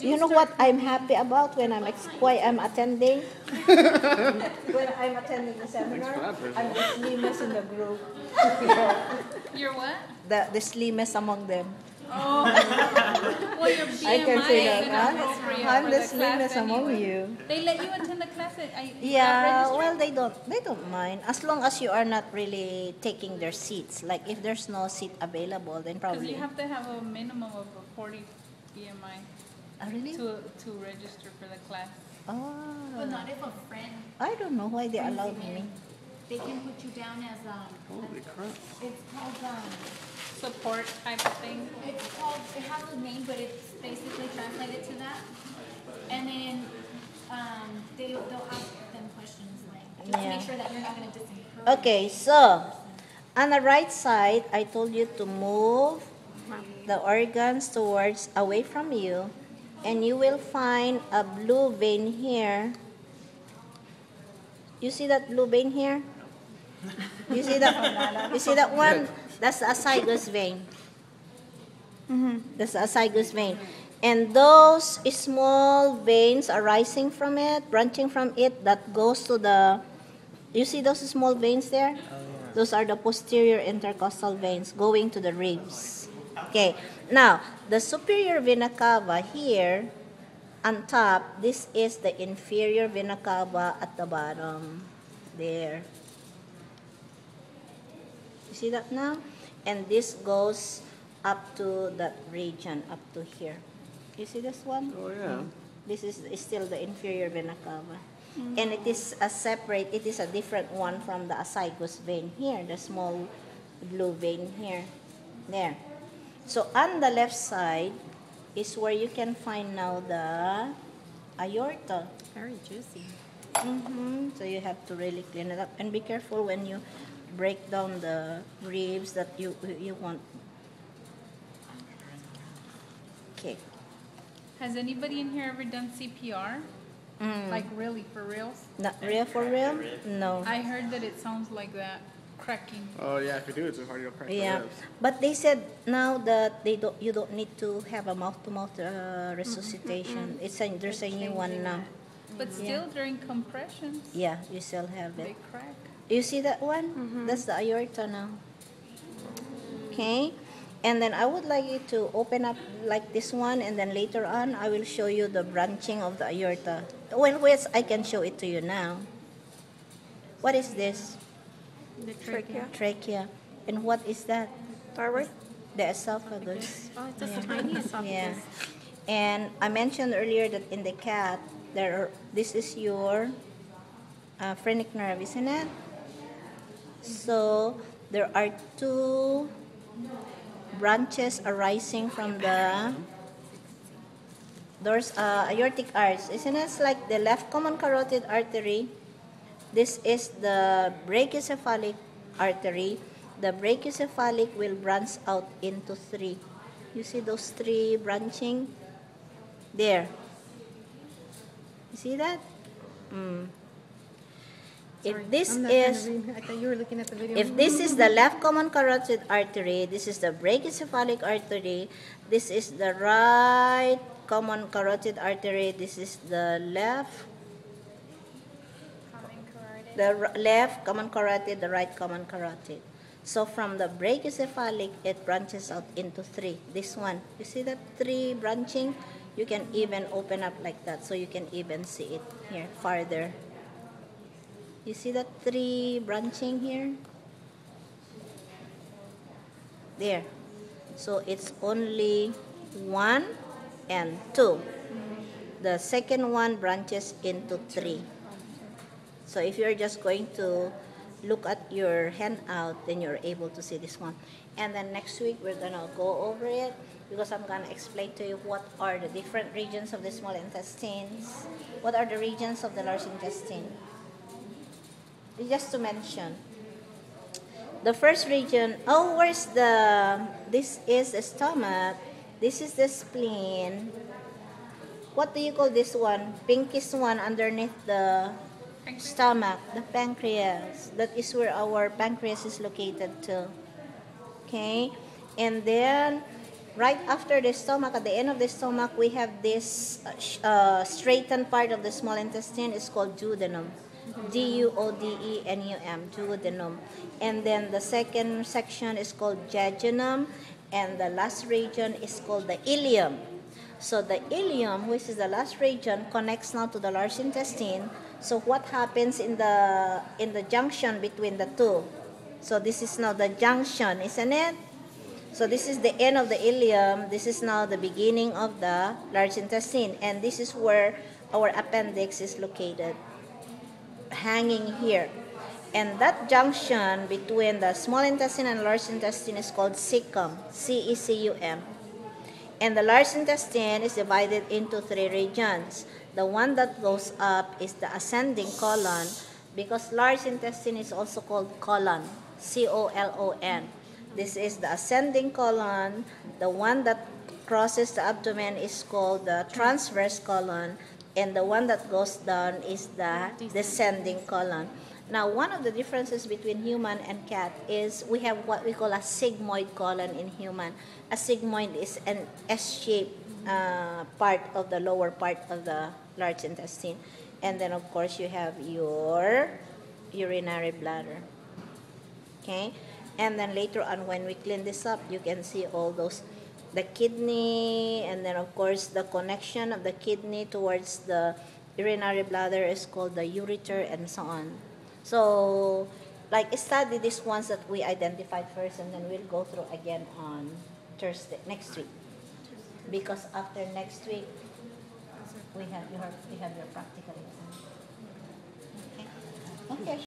You know what I'm happy about when why I'm attending? When I'm attending the seminar, I'm the slimmest in the group. You're what? The slimmest among them. Oh. Well, your BMI I can say is that. inappropriate I'm for the the class slimmest among anyway. you. They let you attend the class at Yeah, register? well, they don't mind as long as you are not really taking their seats. Like if there's no seat available, then Because probably. you have to have a minimum of a 40 BMI Really? to register for the class. Oh. But not if a friend. I don't know why they allowed me. They can put you down as Holy crap. it's called Support type of thing. it has a name, but it's basically translated to that. And then they'll ask them questions like just to Yeah. make sure that you're not going to disencourage. Okay, so on the right side, I told you to move the organs towards away from you, and you will find a blue vein here. You see that blue vein here? You see that? You see that one? That's the azygos vein. That's the azygos vein. And those small veins arising from it, branching from it, that goes to the, you see those small veins there? Those are the posterior intercostal veins going to the ribs. Okay, now the superior vena cava here on top, this is the inferior vena cava at the bottom. There. You see that now? And this goes up to that region, up to here. You see this one? Oh, yeah. This is still the inferior vena cava. And it is a separate, it is a different one from the azygos vein here, the small blue vein here. There. So on the left side is where you can find now the aorta. Very juicy. So you have to really clean it up and be careful when you break down the ribs that you want. Okay. Has anybody in here ever done CPR? Like really, for reals? Not real for real? No. I heard that it sounds like that, cracking. Oh, yeah, if you do it too hard, you'll crack the Yeah, ribs. but they said now that you don't need to have a mouth-to-mouth resuscitation. There's a new one now. But still, during compressions, Yeah, you still have they it. crack. You see that one? That's the aorta now. Okay, and then I would like you to open up like this one, and then later on I will show you the branching of the aorta. Well, yes, I can show it to you now. What is this? The trachea. Trachea. And what is that? Thyroid? The esophagus. Oh, it's just a tiny esophagus. Yeah. And I mentioned earlier that in the cat, this is your phrenic nerve, isn't it? So there are two branches arising from the aortic arch, isn't it? It's like the left common carotid artery. This is the brachiocephalic artery. The brachiocephalic will branch out into three. You see those three branching? There. You see that? If this is, I thought you were looking at the video. if this is the left common carotid artery, this is the brachiocephalic artery, this is the right common carotid artery, this is the left common carotid, the right common carotid. So from the brachiocephalic, it branches out into three. This one, you see that three branching? You can even open up like that, so you can even see it here farther. You see that three branching here? There. So it's only 1 and 2. The second one branches into 3. So if you're just going to look at your handout, then you're able to see this one. And then next week, we're going to go over it because I'm going to explain to you what are the different regions of the small intestines, what are the regions of the large intestine. Just to mention, the first region, this is the stomach, this is the spleen. What do you call this one? Pinkish one underneath the stomach, the pancreas. That is where our pancreas is located too. Okay? And then Right after the stomach, at the end of the stomach, we have this straightened part of the small intestine. It's called duodenum. Duodenum, duodenum. And then the second section is called jejunum, and the last region is called the ileum. So the ileum, which is the last region, connects now to the large intestine. So what happens in the junction between the two? So this is now the junction, isn't it? So this is the end of the ileum. This is now the beginning of the large intestine, and this is where our appendix is located, hanging here. And that junction between the small intestine and large intestine is called cecum, C-E-C-U-M. And the large intestine is divided into three regions. The one that goes up is the ascending colon, because large intestine is also called colon, C-O-L-O-N. This is the ascending colon. The one that crosses the abdomen is called the transverse colon, and the one that goes down is the descending colon. Now, one of the differences between human and cat is we have what we call a sigmoid colon in human. A sigmoid is an S-shaped part of the lower part of the large intestine. And then, of course, you have your urinary bladder. Okay? And then later on, when we clean this up, you can see all those, the kidney, and then, of course, the connection of the kidney towards the urinary bladder is called the ureter, and so on. So, like, study these ones that we identified first, and then we'll go through again on Thursday, next week. Because after next week, we have your practical exam. Okay? Okay.